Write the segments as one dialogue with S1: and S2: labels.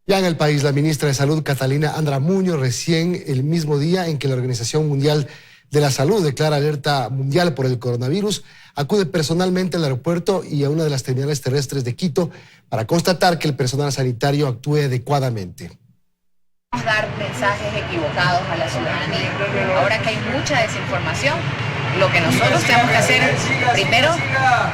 S1: Ya en el país, la ministra de Salud, Catalina Andra Muñoz, recién el mismo día en que la Organización Mundial de la Salud declara alerta mundial por el coronavirus, acude personalmente al aeropuerto y a una de las terminales terrestres de Quito para constatar que el personal sanitario actúe adecuadamente.
S2: Dar mensajes equivocados a la ciudadanía. Ahora que hay mucha desinformación, lo que nosotros tenemos que hacer es, primero,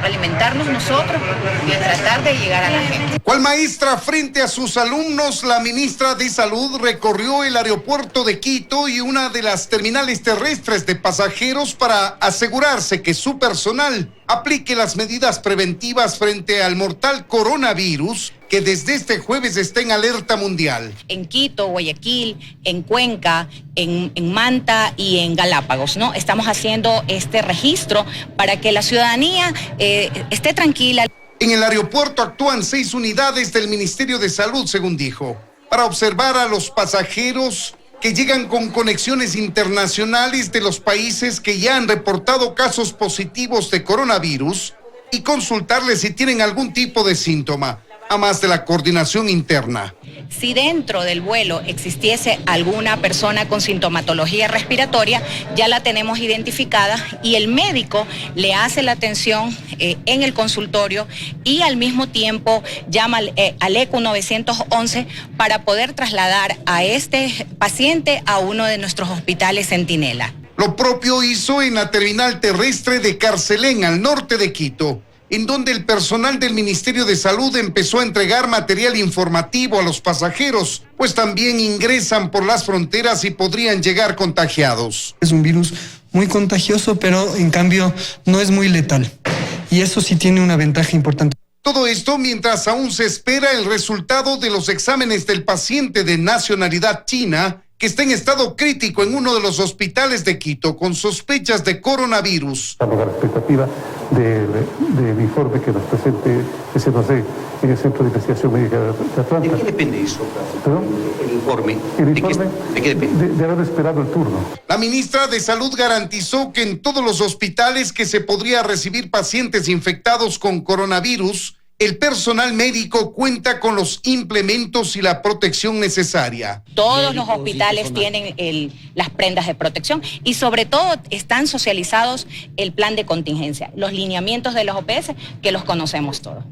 S2: alimentarnos nosotros y tratar de llegar a la gente.
S3: Cual maestra frente a sus alumnos, la ministra de Salud recorrió el aeropuerto de Quito y una de las terminales terrestres de pasajeros para asegurarse que su personal aplique las medidas preventivas frente al mortal coronavirus que desde este jueves está en alerta mundial.
S2: En Quito, Guayaquil, en Cuenca, en Manta y en Galápagos, ¿no? Estamos haciendo este registro para que la ciudadanía esté tranquila.
S3: En el aeropuerto actúan 6 unidades del Ministerio de Salud, según dijo, para observar a los pasajeros que llegan con conexiones internacionales de los países que ya han reportado casos positivos de coronavirus y consultarles si tienen algún tipo de síntoma, a más de la coordinación interna.
S2: Si dentro del vuelo existiese alguna persona con sintomatología respiratoria, ya la tenemos identificada y el médico le hace la atención en el consultorio y al mismo tiempo llama al ECU 911 para poder trasladar a este paciente a uno de nuestros hospitales Centinela.
S3: Lo propio hizo en la terminal terrestre de Carcelén, al norte de Quito, en donde el personal del Ministerio de Salud empezó a entregar material informativo a los pasajeros, pues también ingresan por las fronteras y podrían llegar contagiados.
S4: Es un virus muy contagioso, pero en cambio no es muy letal, y eso sí tiene una ventaja importante.
S3: Todo esto mientras aún se espera el resultado de los exámenes del paciente de nacionalidad china, que está en estado crítico en uno de los hospitales de Quito con sospechas de coronavirus.
S5: Estamos a la expectativa del informe que nos presente SNC en el Centro de Investigación Médica de Atlanta.
S6: ¿De qué depende eso?
S5: ¿Perdón?
S6: El informe. ¿De qué depende?
S5: De haber esperado el turno.
S3: La ministra de Salud garantizó que en todos los hospitales que se podría recibir pacientes infectados con coronavirus, el personal médico cuenta con los implementos y la protección necesaria.
S2: Todos los hospitales tienen las prendas de protección y sobre todo están socializados el plan de contingencia, los lineamientos de los OPS que los conocemos todos.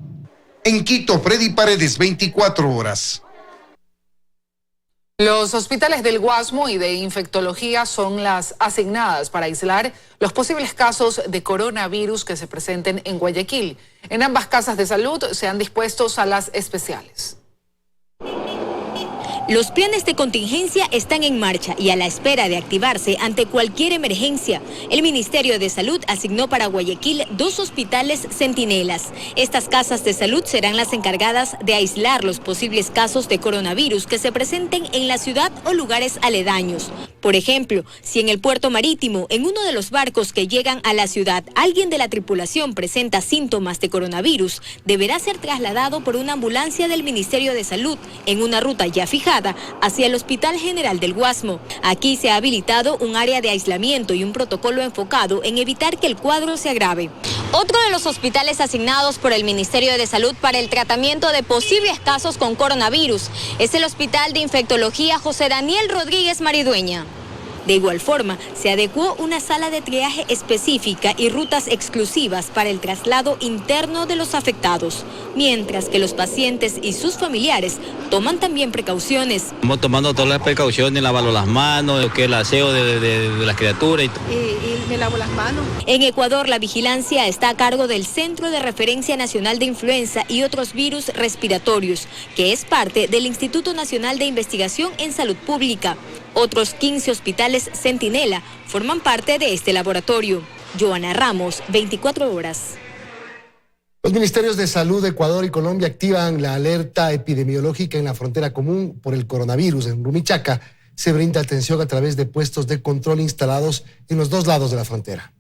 S3: En Quito, Freddy Paredes, 24 horas.
S7: Los hospitales del Guasmo y de infectología son las asignadas para aislar los posibles casos de coronavirus que se presenten en Guayaquil. En ambas casas de salud se han dispuesto salas especiales.
S8: Los planes de contingencia están en marcha y a la espera de activarse ante cualquier emergencia. El Ministerio de Salud asignó para Guayaquil 2 hospitales centinelas. Estas casas de salud serán las encargadas de aislar los posibles casos de coronavirus que se presenten en la ciudad o lugares aledaños. Por ejemplo, si en el puerto marítimo, en uno de los barcos que llegan a la ciudad, alguien de la tripulación presenta síntomas de coronavirus, deberá ser trasladado por una ambulancia del Ministerio de Salud en una ruta ya fijada hacia el Hospital General del Guasmo. Aquí se ha habilitado un área de aislamiento y un protocolo enfocado en evitar que el cuadro se agrave. Otro de los hospitales asignados por el Ministerio de Salud para el tratamiento de posibles casos con coronavirus es el Hospital de Infectología José Daniel Rodríguez Maridueña. De igual forma, se adecuó una sala de triaje específica y rutas exclusivas para el traslado interno de los afectados, mientras que los pacientes y sus familiares toman también precauciones.
S9: Estamos tomando todas las precauciones, lavando las manos, que el aseo de las criaturas.
S10: Y me lavo las manos.
S8: En Ecuador, la vigilancia está a cargo del Centro de Referencia Nacional de Influenza y otros virus respiratorios, que es parte del Instituto Nacional de Investigación en Salud Pública. Otros 15 hospitales Centinela forman parte de este laboratorio. Joana Ramos, 24 horas.
S1: Los ministerios de Salud de Ecuador y Colombia activan la alerta epidemiológica en la frontera común por el coronavirus. En Rumichaca se brinda atención a través de puestos de control instalados en los 2 lados de la frontera.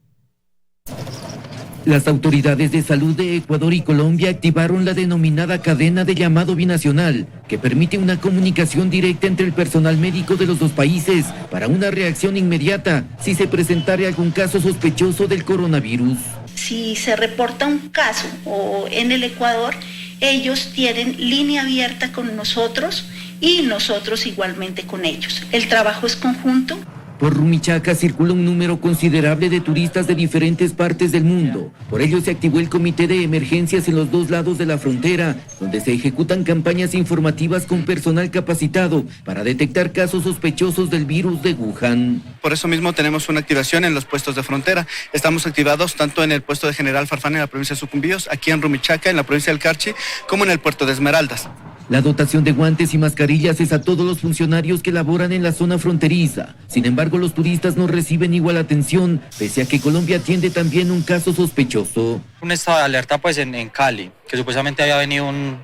S11: Las autoridades de salud de Ecuador y Colombia activaron la denominada cadena de llamado binacional, que permite una comunicación directa entre el personal médico de los 2 países para una reacción inmediata si se presentara algún caso sospechoso del coronavirus.
S12: Si se reporta un caso o en el Ecuador, ellos tienen línea abierta con nosotros y nosotros igualmente con ellos. El trabajo es conjunto.
S11: Por Rumichaca circula un número considerable de turistas de diferentes partes del mundo. Por ello se activó el comité de emergencias en los dos lados de la frontera, donde se ejecutan campañas informativas con personal capacitado para detectar casos sospechosos del virus de Wuhan.
S13: Por eso mismo tenemos una activación en los puestos de frontera. Estamos activados tanto en el puesto de General Farfán en la provincia de Sucumbíos, aquí en Rumichaca, en la provincia del Carchi, como en el puerto de Esmeraldas.
S11: La dotación de guantes y mascarillas es a todos los funcionarios que laboran en la zona fronteriza. Sin embargo, los turistas no reciben igual atención, pese a que Colombia atiende también un caso sospechoso.
S14: Un estado de alerta pues en Cali, que supuestamente había venido un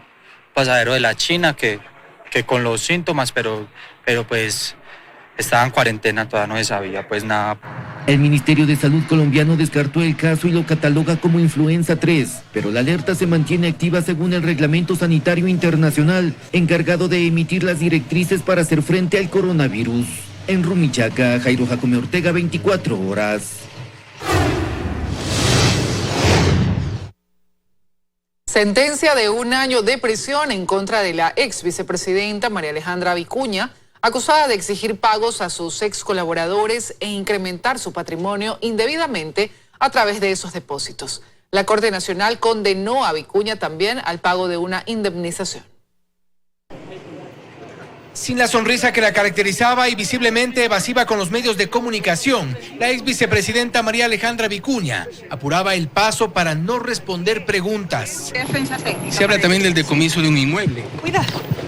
S14: pasajero de la China que con los síntomas, pero pues estaba en cuarentena, todavía no se sabía pues nada.
S11: El Ministerio de Salud colombiano descartó el caso y lo cataloga como influenza 3, pero la alerta se mantiene activa según el Reglamento Sanitario Internacional, encargado de emitir las directrices para hacer frente al coronavirus. En Rumichaca, Jairo Jacome Ortega, 24 horas.
S7: Sentencia de 1 año de prisión en contra de la ex vicepresidenta María Alejandra Vicuña, acusada de exigir pagos a sus ex colaboradores e incrementar su patrimonio indebidamente a través de esos depósitos. La Corte Nacional condenó a Vicuña también al pago de una indemnización.
S15: Sin la sonrisa que la caracterizaba y visiblemente evasiva con los medios de comunicación, la ex vicepresidenta María Alejandra Vicuña apuraba el paso para no responder preguntas. Se habla también del decomiso de un inmueble.
S10: Cuidado.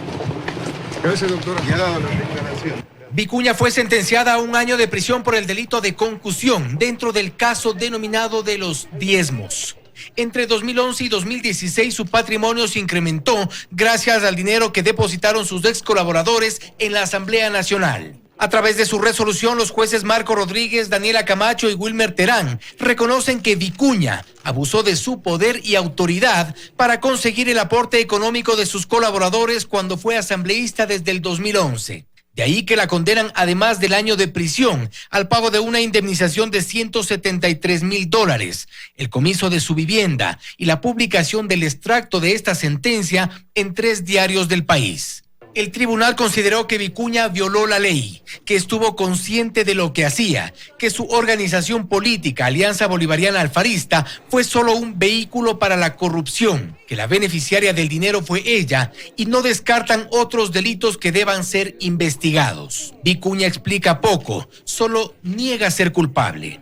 S3: Gracias, doctora. Ya ha dado la declaración.
S15: Vicuña fue sentenciada a 1 año de prisión por el delito de concusión dentro del caso denominado de los diezmos. Entre 2011 y 2016 su patrimonio se incrementó gracias al dinero que depositaron sus ex colaboradores en la Asamblea Nacional. A través de su resolución, los jueces Marco Rodríguez, Daniela Camacho y Wilmer Terán reconocen que Vicuña abusó de su poder y autoridad para conseguir el aporte económico de sus colaboradores cuando fue asambleísta desde el 2011. De ahí que la condenan, además del año de prisión, al pago de una indemnización de $173,000, el comiso de su vivienda y la publicación del extracto de esta sentencia en 3 diarios del país. El tribunal consideró que Vicuña violó la ley, que estuvo consciente de lo que hacía, que su organización política, Alianza Bolivariana Alfarista, fue solo un vehículo para la corrupción, que la beneficiaria del dinero fue ella y no descartan otros delitos que deban ser investigados. Vicuña explica poco, solo niega ser culpable.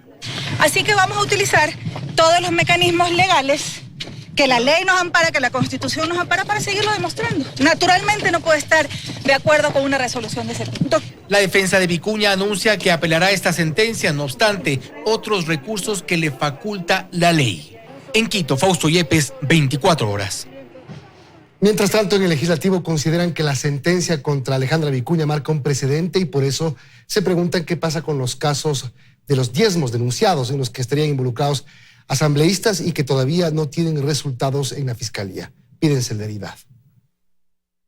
S10: Así que vamos a utilizar todos los mecanismos legales que la ley nos ampara, que la Constitución nos ampara para seguirlo demostrando. Naturalmente no puedo estar de acuerdo con una resolución de ese tipo.
S15: La defensa de Vicuña anuncia que apelará esta sentencia, no obstante, otros recursos que le faculta la ley. En Quito, Fausto Yepes, 24 horas.
S1: Mientras tanto, en el legislativo consideran que la sentencia contra Alejandra Vicuña marca un precedente y por eso se preguntan qué pasa con los casos de los diezmos denunciados en los que estarían involucrados asambleístas y que todavía no tienen resultados en la fiscalía. Piden celeridad.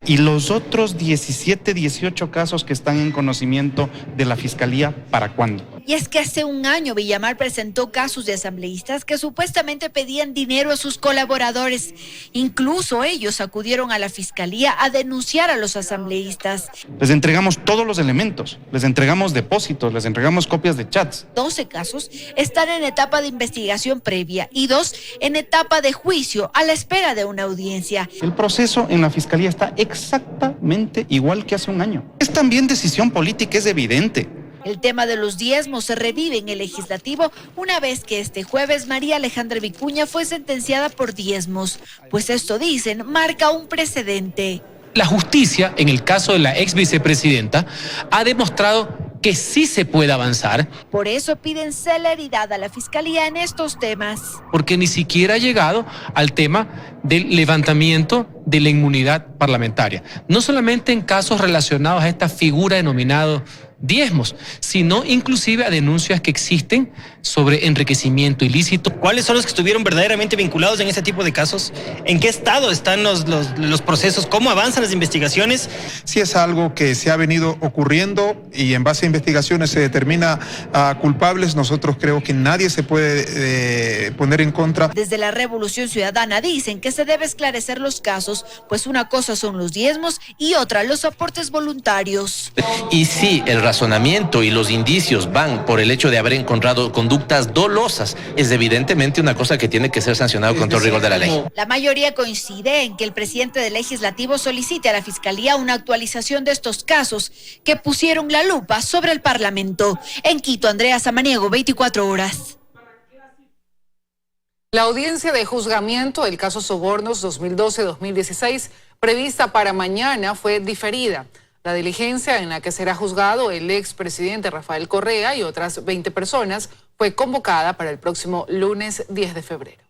S16: Y los otros 17, 18 casos que están en conocimiento de la Fiscalía, ¿para cuándo?
S17: Y es que hace 1 año Villamar presentó casos de asambleístas que supuestamente pedían dinero a sus colaboradores. Incluso ellos acudieron a la Fiscalía a denunciar a los asambleístas.
S16: Les entregamos todos los elementos, les entregamos depósitos, les entregamos copias de chats.
S17: 12 casos están en etapa de investigación previa y 2 en etapa de juicio a la espera de una audiencia.
S16: El proceso en la Fiscalía está exactamente igual que hace 1 año. Es también decisión política, es evidente.
S17: El tema de los diezmos se revive en el legislativo una vez que este jueves María Alejandra Vicuña fue sentenciada por diezmos, pues esto, dicen, marca un precedente.
S18: La justicia, en el caso de la ex vicepresidenta, ha demostrado que sí se puede avanzar.
S17: Por eso piden celeridad a la Fiscalía en estos temas.
S18: Porque ni siquiera ha llegado al tema del levantamiento de la inmunidad parlamentaria. No solamente en casos relacionados a esta figura denominada diezmos, sino inclusive a denuncias que existen sobre enriquecimiento ilícito.
S19: ¿Cuáles son los que estuvieron verdaderamente vinculados en este tipo de casos? ¿En qué estado están los procesos? ¿Cómo avanzan las investigaciones?
S20: Si es algo que se ha venido ocurriendo y en base a investigaciones se determina a culpables, nosotros creo que nadie se puede poner en contra.
S17: Desde la Revolución Ciudadana dicen que se debe esclarecer los casos, pues una cosa son los diezmos y otra los aportes voluntarios.
S21: Y si el razonamiento y los indicios van por el hecho de haber encontrado conductas dolosas, es evidentemente una cosa que tiene que ser sancionado con todo el rigor de la ley.
S17: La mayoría coincide en que el presidente del Legislativo solicite a la Fiscalía una actualización de estos casos que pusieron la lupa sobre el Parlamento. En Quito, Andrea Samaniego, 24 horas.
S7: La audiencia de juzgamiento del caso Sobornos 2012-2016, prevista para mañana, fue diferida. La diligencia en la que será juzgado el expresidente Rafael Correa y otras 20 personas fue convocada para el próximo lunes 10 de febrero.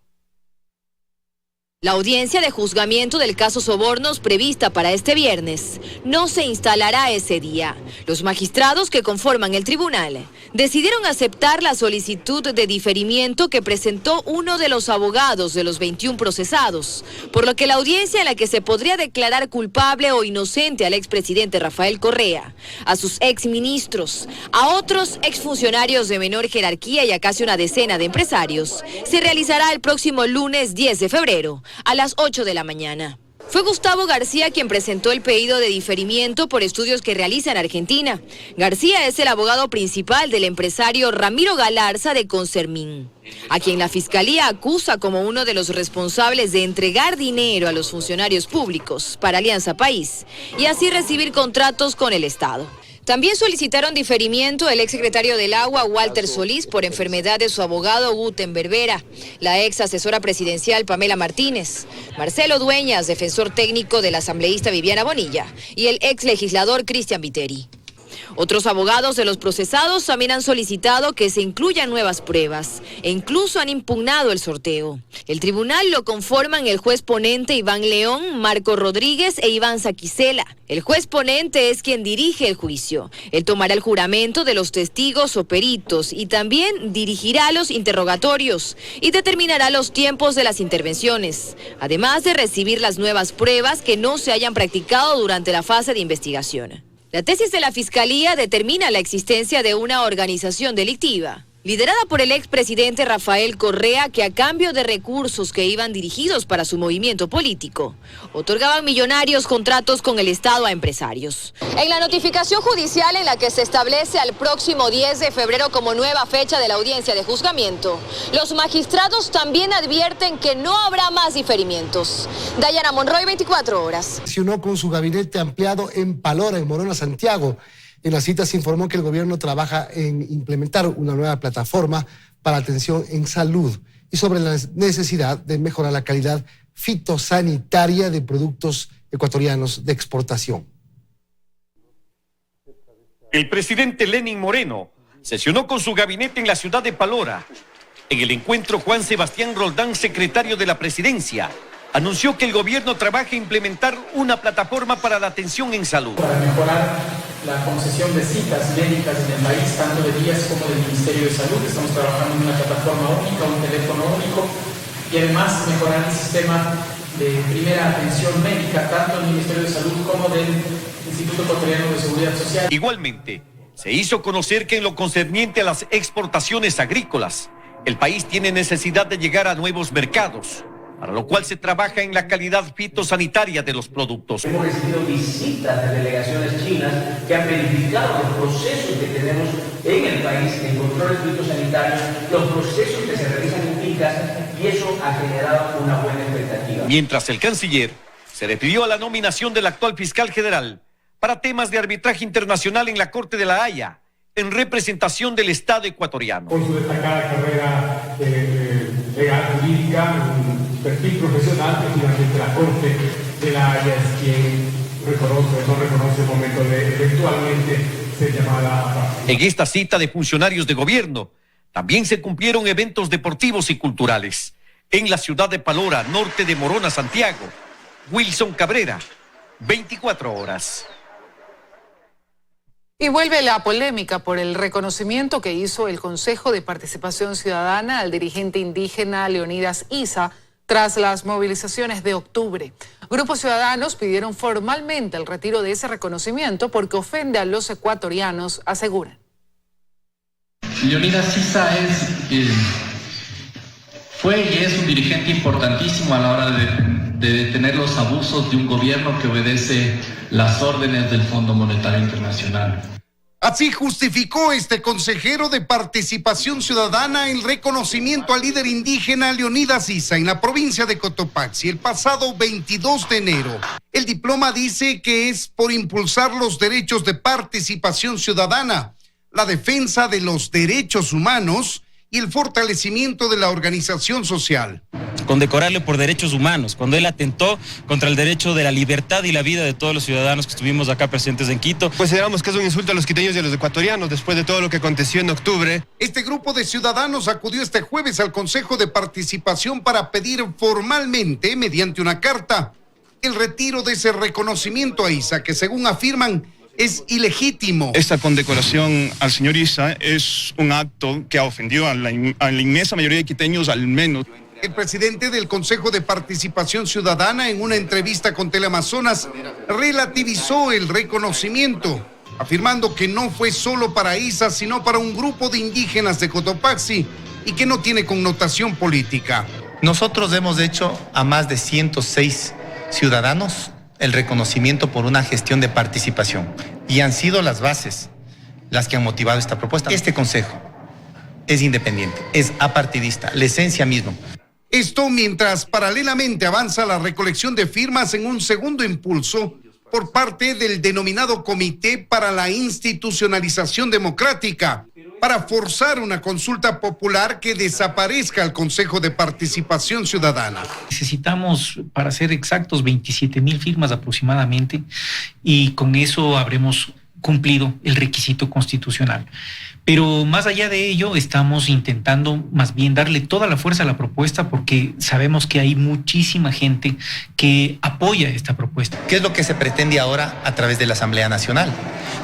S8: La audiencia de juzgamiento del caso Sobornos prevista para este viernes no se instalará ese día. Los magistrados que conforman el tribunal decidieron aceptar la solicitud de diferimiento que presentó uno de los abogados de los 21 procesados, por lo que la audiencia en la que se podría declarar culpable o inocente al expresidente Rafael Correa, a sus exministros, a otros exfuncionarios de menor jerarquía y a casi una decena de empresarios, se realizará el próximo lunes 10 de febrero. A las 8 de la mañana. Fue Gustavo García quien presentó el pedido de diferimiento por estudios que realiza en Argentina. García es el abogado principal del empresario Ramiro Galarza de Concermin, a quien la Fiscalía acusa como uno de los responsables de entregar dinero a los funcionarios públicos para Alianza País y así recibir contratos con el Estado. También solicitaron diferimiento el exsecretario del Agua, Walter Solís, por enfermedad de su abogado Guten Berbera, la ex asesora presidencial Pamela Martínez, Marcelo Dueñas, defensor técnico de la asambleísta Viviana Bonilla, y el ex legislador Cristian Viteri. Otros abogados de los procesados también han solicitado que se incluyan nuevas pruebas e incluso han impugnado el sorteo. El tribunal lo conforman el juez ponente Iván León, Marco Rodríguez e Iván Saquicela. El juez ponente es quien dirige el juicio. Él tomará el juramento de los testigos o peritos y también dirigirá los interrogatorios y determinará los tiempos de las intervenciones, además de recibir las nuevas pruebas que no se hayan practicado durante la fase de investigación. La tesis de la Fiscalía determina la existencia de una organización delictiva, liderada por el expresidente Rafael Correa, que a cambio de recursos que iban dirigidos para su movimiento político, otorgaban millonarios contratos con el Estado a empresarios. En la notificación judicial en la que se establece al próximo 10 de febrero como nueva fecha de la audiencia de juzgamiento, los magistrados también advierten que no habrá más diferimientos. Dayana Monroy, 24 horas.
S1: Sesionó con su gabinete ampliado en Palora, en Morona, Santiago. En la cita se informó que el gobierno trabaja en implementar una nueva plataforma para atención en salud y sobre la necesidad de mejorar la calidad fitosanitaria de productos ecuatorianos de exportación.
S22: El presidente Lenín Moreno sesionó con su gabinete en la ciudad de Palora. En el encuentro, Juan Sebastián Roldán, secretario de la presidencia, anunció que el gobierno trabaja en implementar una plataforma para la atención en salud.
S23: Para mejorar la concesión de citas médicas en el país, tanto de vías como del Ministerio de Salud. Estamos trabajando en una plataforma única, un teléfono único, y además mejorar el sistema de primera atención médica, tanto del Ministerio de Salud como del Instituto Ecuatoriano de Seguridad Social.
S22: Igualmente, se hizo conocer que en lo concerniente a las exportaciones agrícolas, el país tiene necesidad de llegar a nuevos mercados, para lo cual se trabaja en la calidad fitosanitaria de los productos.
S24: Hemos recibido visitas de delegaciones chinas que han verificado los procesos que tenemos en el país en controles fitosanitarios, los procesos que se realizan en fincas, y eso ha generado una buena expectativa.
S22: Mientras el canciller se refirió a la nominación del actual fiscal general para temas de arbitraje internacional en la Corte de La Haya, en representación del Estado ecuatoriano.
S25: Por su destacada carrera legal, jurídica, perfil profesional, que finalmente la Corte de La Haya es quien no reconoce el momento de eventualmente ser llamada a parte.
S22: En esta cita de funcionarios de gobierno también se cumplieron eventos deportivos y culturales. En la ciudad de Palora, norte de Morona, Santiago, Wilson Cabrera, 24 horas.
S7: Y vuelve la polémica por el reconocimiento que hizo el Consejo de Participación Ciudadana al dirigente indígena Leonidas Issa tras las movilizaciones de octubre. Grupos ciudadanos pidieron formalmente el retiro de ese reconocimiento porque ofende a los ecuatorianos, aseguran.
S2: Leonidas Issa fue y es un dirigente importantísimo a la hora de detener los abusos de un gobierno que obedece las órdenes del Fondo Monetario Internacional.
S3: Así justificó este consejero de Participación Ciudadana el reconocimiento al líder indígena Leonidas Issa en la provincia de Cotopaxi el pasado 22 de enero. El diploma dice que es por impulsar los derechos de participación ciudadana, la defensa de los derechos humanos y el fortalecimiento de la organización social.
S4: Condecorarle por derechos humanos, cuando él atentó contra el derecho de la libertad y la vida de todos los ciudadanos que estuvimos acá presentes en Quito.
S5: Consideramos que es un insulto a los quiteños y a los ecuatorianos después de todo lo que aconteció en octubre.
S3: Este grupo de ciudadanos acudió este jueves al Consejo de Participación para pedir formalmente, mediante una carta, el retiro de ese reconocimiento a Issa, que según afirman es ilegítimo.
S6: Esta condecoración al señor Issa es un acto que ha ofendido a la inmensa mayoría de quiteños, al menos.
S3: El presidente del Consejo de Participación Ciudadana, en una entrevista con Teleamazonas, relativizó el reconocimiento, afirmando que no fue solo para Issa, sino para un grupo de indígenas de Cotopaxi y que no tiene connotación política.
S9: Nosotros hemos hecho a más de 106 ciudadanos el reconocimiento por una gestión de participación y han sido las bases las que han motivado esta propuesta. Este consejo es independiente, es apartidista, la esencia misma.
S3: Esto mientras paralelamente avanza la recolección de firmas en un segundo impulso por parte del denominado Comité para la Institucionalización Democrática, para forzar una consulta popular que desaparezca el Consejo de Participación Ciudadana.
S26: Necesitamos, para ser exactos, 27,000 firmas aproximadamente, y con eso habremos cumplido el requisito constitucional. Pero más allá de ello, estamos intentando más bien darle toda la fuerza a la propuesta porque sabemos que hay muchísima gente que apoya esta propuesta.
S9: ¿Qué es lo que se pretende ahora a través de la Asamblea Nacional?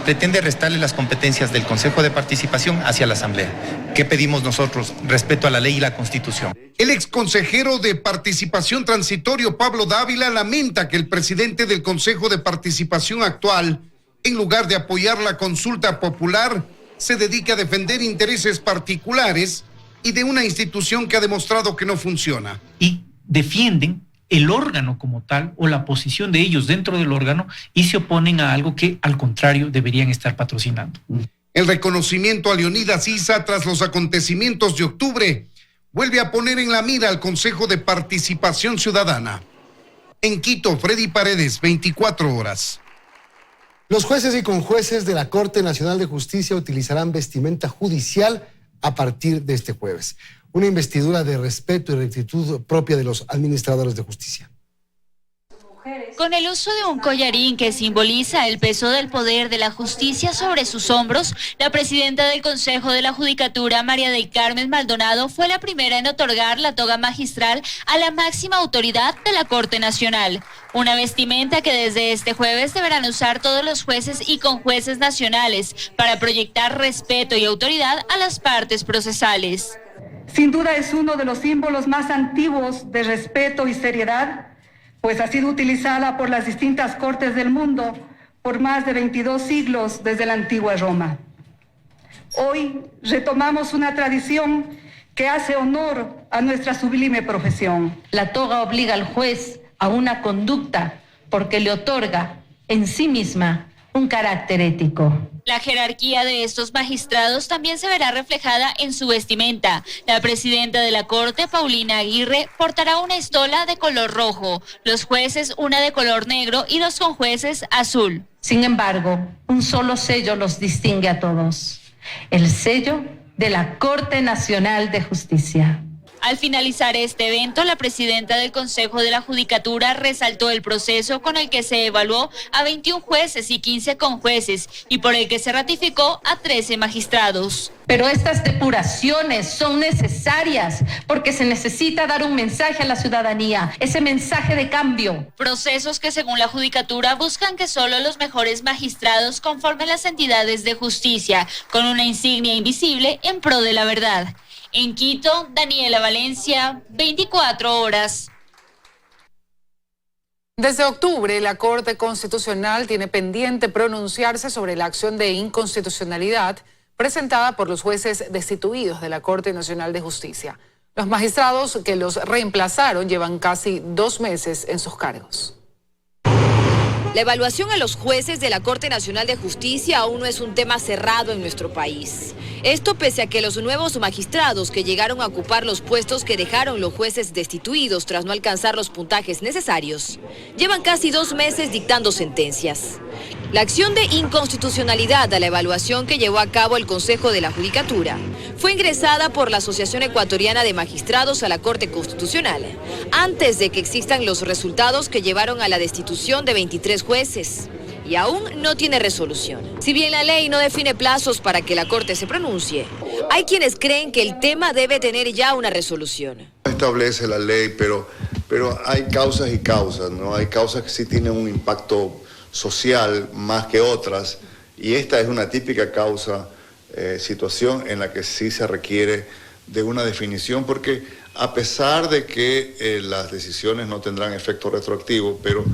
S9: Pretende restarle las competencias del Consejo de Participación hacia la Asamblea. ¿Qué pedimos nosotros? Respeto a la ley y la Constitución.
S3: El exconsejero de Participación Transitorio, Pablo Dávila, lamenta que el presidente del Consejo de Participación actual, en lugar de apoyar la consulta popular, se dedica a defender intereses particulares y de una institución que ha demostrado que no funciona.
S26: Y defienden el órgano como tal o la posición de ellos dentro del órgano y se oponen a algo que al contrario deberían estar patrocinando.
S3: El reconocimiento a Leonidas Issa tras los acontecimientos de octubre vuelve a poner en la mira al Consejo de Participación Ciudadana. En Quito, Freddy Paredes, 24 horas.
S1: Los jueces y conjueces de la Corte Nacional de Justicia utilizarán vestimenta judicial a partir de este jueves. Una investidura de respeto y rectitud propia de los administradores de justicia.
S8: Con el uso de un collarín que simboliza el peso del poder de la justicia sobre sus hombros, la presidenta del Consejo de la Judicatura, María del Carmen Maldonado, fue la primera en otorgar la toga magistral a la máxima autoridad de la Corte Nacional. Una vestimenta que desde este jueves deberán usar todos los jueces y conjueces nacionales para proyectar respeto y autoridad a las partes procesales.
S27: Sin duda es uno de los símbolos más antiguos de respeto y seriedad, pues ha sido utilizada por las distintas cortes del mundo por más de 22 siglos desde la antigua Roma. Hoy retomamos una tradición que hace honor a nuestra sublime profesión.
S28: La toga obliga al juez a una conducta porque le otorga en sí misma un carácter ético.
S8: La jerarquía de estos magistrados también se verá reflejada en su vestimenta. La presidenta de la Corte, Paulina Aguirre, portará una estola de color rojo, los jueces una de color negro y los conjueces azul.
S28: Sin embargo, un solo sello los distingue a todos: el sello de la Corte Nacional de Justicia.
S10: Al finalizar este evento, la presidenta del Consejo de la Judicatura resaltó el proceso con el que se evaluó a 21 jueces y 15 conjueces y por el que se ratificó a 13 magistrados.
S28: Pero estas depuraciones son necesarias porque se necesita dar un mensaje a la ciudadanía, ese mensaje de cambio.
S10: Procesos que según la Judicatura buscan que solo los mejores magistrados conformen las entidades de justicia, con una insignia invisible en pro de la verdad. En Quito, Daniela Valencia, 24 horas.
S7: Desde octubre, la Corte Constitucional tiene pendiente pronunciarse sobre la acción de inconstitucionalidad presentada por los jueces destituidos de la Corte Nacional de Justicia. Los magistrados que los reemplazaron llevan casi 2 meses en sus cargos.
S8: La evaluación a los jueces de la Corte Nacional de Justicia aún no es un tema cerrado en nuestro país. Esto pese a que los nuevos magistrados que llegaron a ocupar los puestos que dejaron los jueces destituidos tras no alcanzar los puntajes necesarios, llevan casi 2 meses dictando sentencias. La acción de inconstitucionalidad a la evaluación que llevó a cabo el Consejo de la Judicatura fue ingresada por la Asociación Ecuatoriana de Magistrados a la Corte Constitucional, antes de que existan los resultados que llevaron a la destitución de 23 jueces. Y aún no tiene resolución. Si bien la ley no define plazos para que la Corte se pronuncie, hay quienes creen que el tema debe tener ya una resolución.
S11: Establece la ley, pero hay causas y causas, ¿no? Hay causas que sí tienen un impacto social más que otras, y esta es una típica causa, situación en la que sí se requiere de una definición, porque a pesar de que las decisiones no tendrán efecto retroactivo, pero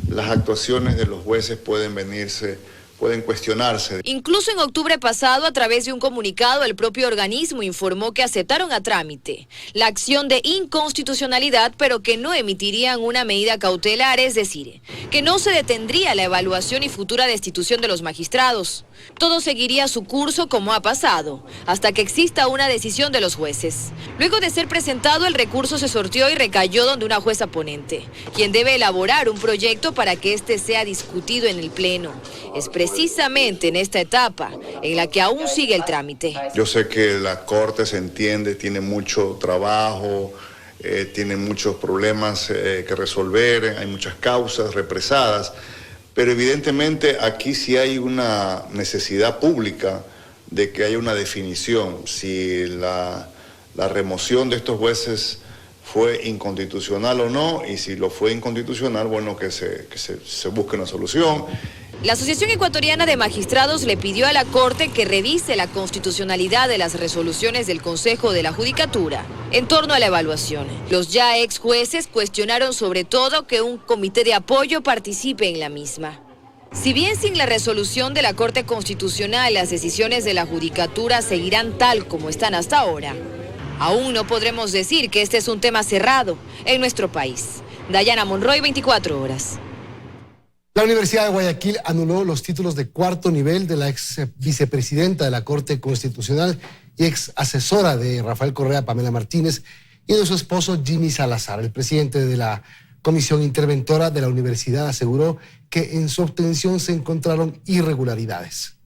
S11: las actuaciones de los jueces pueden cuestionarse.
S8: Incluso en octubre pasado, a través de un comunicado, el propio organismo informó que aceptaron a trámite la acción de inconstitucionalidad, pero que no emitirían una medida cautelar, es decir, que no se detendría la evaluación y futura destitución de los magistrados. Todo seguiría su curso como ha pasado, hasta que exista una decisión de los jueces. Luego de ser presentado, el recurso se sorteó y recayó donde una jueza ponente, quien debe elaborar un proyecto para que este sea discutido en el Pleno. Es precisamente en esta etapa en la que aún sigue el trámite.
S11: Yo sé que la Corte, se entiende, tiene mucho trabajo, tiene muchos problemas que resolver, hay muchas causas represadas, pero evidentemente aquí sí hay una necesidad pública de que haya una definición. Si la remoción de estos jueces fue inconstitucional o no, y si lo fue inconstitucional, bueno, que se busque una solución.
S8: La Asociación Ecuatoriana de Magistrados le pidió a la Corte que revise la constitucionalidad de las resoluciones del Consejo de la Judicatura en torno a la evaluación. Los ya ex jueces cuestionaron sobre todo que un comité de apoyo participe en la misma. Si bien sin la resolución de la Corte Constitucional las decisiones de la Judicatura seguirán tal como están hasta ahora, aún no podremos decir que este es un tema cerrado en nuestro país. Dayana Monroy, 24 horas.
S1: La Universidad de Guayaquil anuló los títulos de 4º nivel de la ex vicepresidenta de la Corte Constitucional y ex asesora de Rafael Correa, Pamela Martínez, y de su esposo Jimmy Salazar. El presidente de la Comisión Interventora de la universidad aseguró que en su obtención se encontraron irregularidades.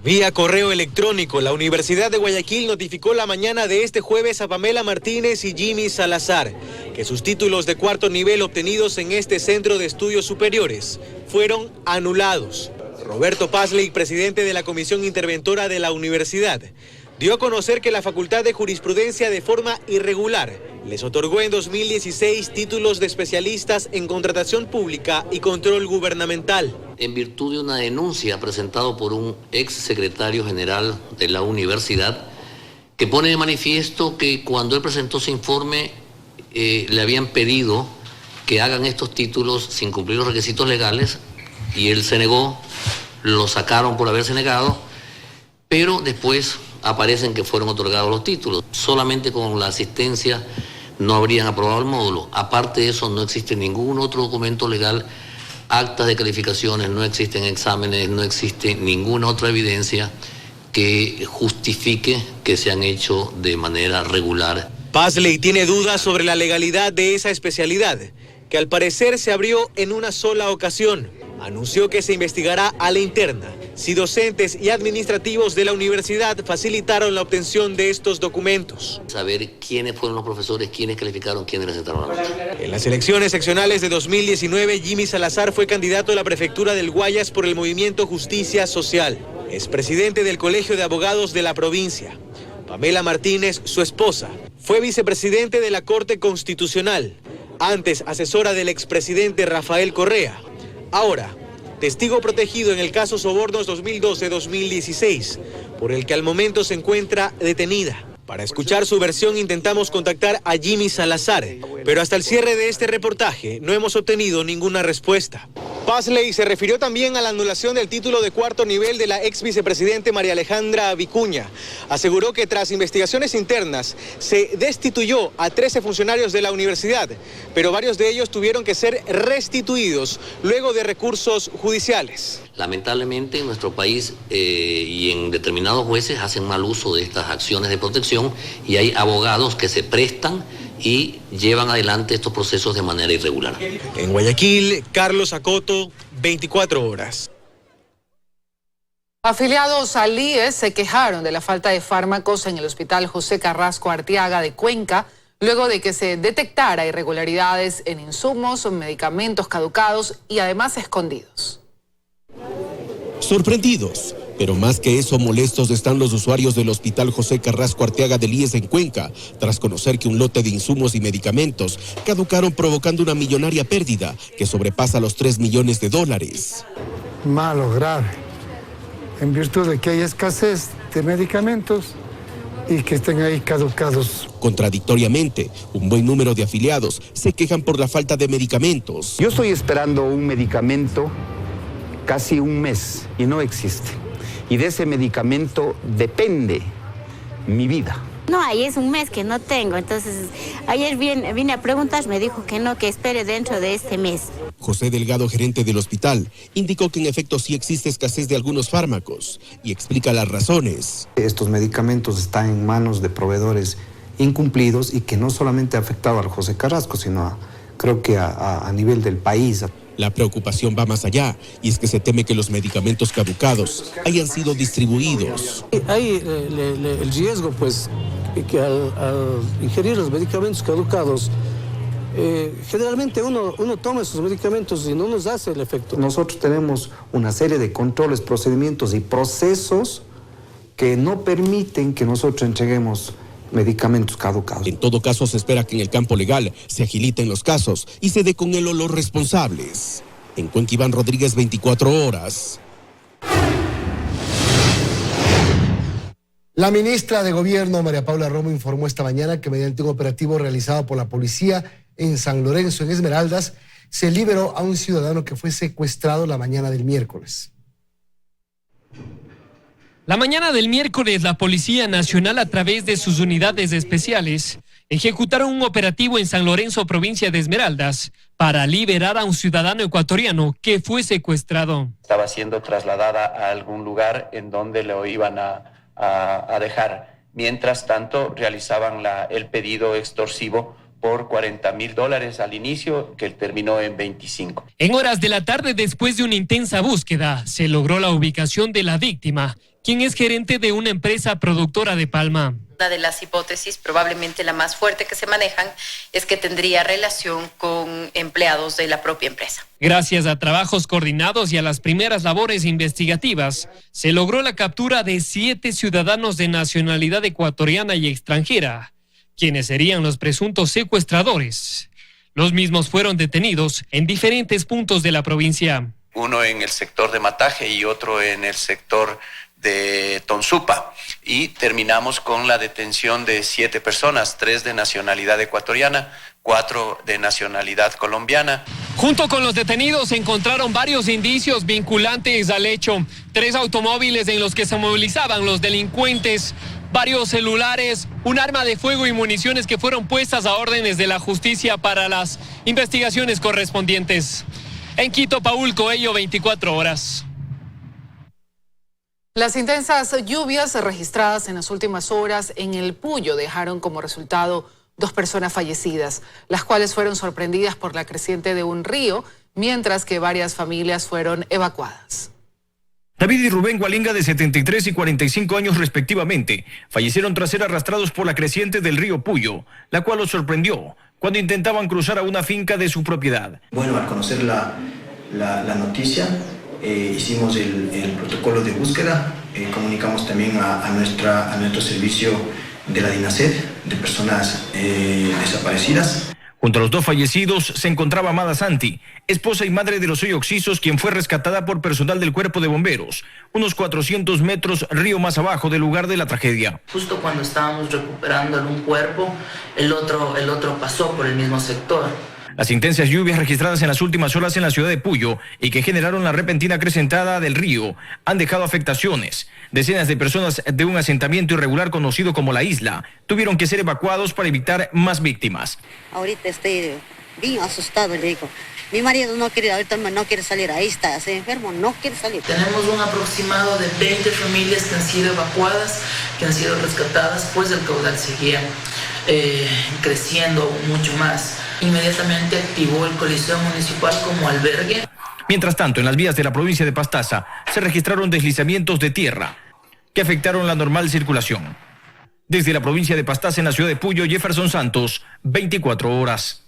S12: Vía correo electrónico, la Universidad de Guayaquil notificó la mañana de este jueves a Pamela Martínez y Jimmy Salazar que sus títulos de 4º nivel obtenidos en este centro de estudios superiores fueron anulados. Roberto Pazley, presidente de la Comisión Interventora de la universidad, dio a conocer que la Facultad de Jurisprudencia de forma irregular les otorgó en 2016 títulos de especialistas en contratación pública y control gubernamental.
S13: En virtud de una denuncia presentada por un ex secretario general de la universidad, que pone de manifiesto que cuando él presentó su informe le habían pedido que hagan estos títulos sin cumplir los requisitos legales y él se negó, lo sacaron por haberse negado, pero después aparecen que fueron otorgados los títulos. Solamente con la asistencia no habrían aprobado el módulo. Aparte de eso, no existe ningún otro documento legal, actas de calificaciones, no existen exámenes, no existe ninguna otra evidencia que justifique que se han hecho de manera regular.
S12: Pazley tiene dudas sobre la legalidad de esa especialidad, que al parecer se abrió en una sola ocasión. anunció que se investigará a la interna si docentes y administrativos de la universidad facilitaron la obtención de estos documentos.
S13: Saber quiénes fueron los profesores, quiénes calificaron, quiénes recetaron la noche.
S12: En las elecciones seccionales de 2019, Jimmy Salazar fue candidato a la prefectura del Guayas por el movimiento Justicia Social. Es presidente del Colegio de Abogados de la provincia. Pamela Martínez, su esposa, fue vicepresidente de la Corte Constitucional, antes asesora del expresidente Rafael Correa. Ahora, testigo protegido en el caso Sobornos 2012-2016, por el que al momento se encuentra detenida. Para escuchar su versión intentamos contactar a Jimmy Salazar, pero hasta el cierre de este reportaje no hemos obtenido ninguna respuesta. Pazley se refirió también a la anulación del título de cuarto nivel de la ex vicepresidente María Alejandra Vicuña. Aseguró que tras investigaciones internas se destituyó a 13 funcionarios de la universidad, pero varios de ellos tuvieron que ser restituidos luego de recursos judiciales.
S13: Lamentablemente en nuestro país y en determinados jueces hacen mal uso de estas acciones de protección y hay abogados que se prestan y llevan adelante estos procesos de manera irregular.
S12: En Guayaquil, Carlos Acoto, 24 horas.
S7: Afiliados al IES se quejaron de la falta de fármacos en el Hospital José Carrasco Arteaga de Cuenca, luego de que se detectara irregularidades en insumos, medicamentos caducados y además escondidos.
S14: Sorprendidos, pero más que eso molestos están los usuarios del Hospital José Carrasco Arteaga del IES en Cuenca, tras conocer que un lote de insumos y medicamentos caducaron provocando una millonaria pérdida que sobrepasa los $3 millones.
S15: Malo, grave, en virtud de que hay escasez de medicamentos y que estén ahí caducados.
S14: Contradictoriamente, un buen número de afiliados se quejan por la falta de medicamentos.
S16: Yo estoy esperando un medicamento casi un mes y no existe. Y de ese medicamento depende mi vida.
S17: No, ahí es un mes que no tengo, entonces ayer vine a preguntar, me dijo que no, que espere dentro de este mes.
S14: José Delgado, gerente del hospital, indicó que en efecto sí existe escasez de algunos fármacos y explica las razones.
S18: Estos medicamentos están en manos de proveedores incumplidos y que no solamente ha afectado al José Carrasco, sino creo que a nivel del país.
S14: La preocupación va más allá y es que se teme que los medicamentos caducados hayan sido distribuidos.
S19: Hay el riesgo, pues, que al ingerir los medicamentos caducados, generalmente uno toma esos medicamentos y no nos hace el efecto.
S18: Nosotros tenemos una serie de controles, procedimientos y procesos que no permiten que nosotros entreguemos medicamentos caducados.
S14: En todo caso, se espera que en el campo legal se agiliten los casos y se dé con él a los responsables. En Cuenca, Iván Rodríguez, 24 horas.
S1: La ministra de Gobierno, María Paula Romo, informó esta mañana que mediante un operativo realizado por la policía en San Lorenzo, en Esmeraldas, se liberó a un ciudadano que fue secuestrado la mañana del miércoles.
S20: La mañana del miércoles, la Policía Nacional, a través de sus unidades especiales, ejecutaron un operativo en San Lorenzo, provincia de Esmeraldas, para liberar a un ciudadano ecuatoriano que fue secuestrado.
S21: Estaba siendo trasladada a algún lugar en donde lo iban a dejar. Mientras tanto, realizaban el pedido extorsivo por $40,000 al inicio, que terminó en 25.
S20: En horas de la tarde, después de una intensa búsqueda, se logró la ubicación de la víctima, quien es gerente de una empresa productora de palma.
S29: Una de las hipótesis, probablemente la más fuerte que se manejan, es que tendría relación con empleados de la propia empresa.
S20: Gracias a trabajos coordinados y a las primeras labores investigativas, se logró la captura de 7 ciudadanos de nacionalidad ecuatoriana y extranjera, quienes serían los presuntos secuestradores. Los mismos fueron detenidos en diferentes puntos de la provincia.
S21: Uno en el sector de Mataje y otro en el sector de Tonsupa, y terminamos con la detención de 7 personas, 3 de nacionalidad ecuatoriana, 4 de nacionalidad colombiana.
S20: Junto con los detenidos se encontraron varios indicios vinculantes al hecho: 3 automóviles en los que se movilizaban los delincuentes, varios celulares, un arma de fuego y municiones que fueron puestas a órdenes de la justicia para las investigaciones correspondientes. En Quito, Paul Coello, 24 horas.
S7: Las intensas lluvias registradas en las últimas horas en el Puyo dejaron como resultado 2 personas fallecidas, las cuales fueron sorprendidas por la creciente de un río, mientras que varias familias fueron evacuadas.
S2: David y Rubén Gualinga, de 73 y 45 años respectivamente, fallecieron tras ser arrastrados por la creciente del río Puyo, la cual los sorprendió cuando intentaban cruzar a una finca de su propiedad.
S4: Bueno, al conocer la noticia, hicimos el protocolo de búsqueda, comunicamos también a nuestro servicio de la DINASED, de personas desaparecidas.
S2: Junto a los 2 fallecidos se encontraba Amada Santi, esposa y madre de los 6 occisos, quien fue rescatada por personal del Cuerpo de Bomberos, unos 400 metros río más abajo del lugar de la tragedia.
S5: Justo cuando estábamos recuperando un cuerpo, el otro pasó por el mismo sector.
S2: Las intensas lluvias registradas en las últimas horas en la ciudad de Puyo y que generaron la repentina acrecentada del río han dejado afectaciones. Decenas de personas de un asentamiento irregular conocido como La Isla tuvieron que ser evacuados para evitar más víctimas.
S6: Ahorita estoy bien asustado, le digo. Mi marido no quiere salir, ahí está, se enfermo, no quiere salir.
S5: Tenemos un aproximado de 20 familias que han sido evacuadas, que han sido rescatadas, pues el caudal seguía creciendo mucho más. Inmediatamente activó el Coliseo Municipal como albergue.
S2: Mientras tanto, en las vías de la provincia de Pastaza se registraron deslizamientos de tierra que afectaron la normal circulación. Desde la provincia de Pastaza, en la ciudad de Puyo, Jefferson Santos, 24 horas.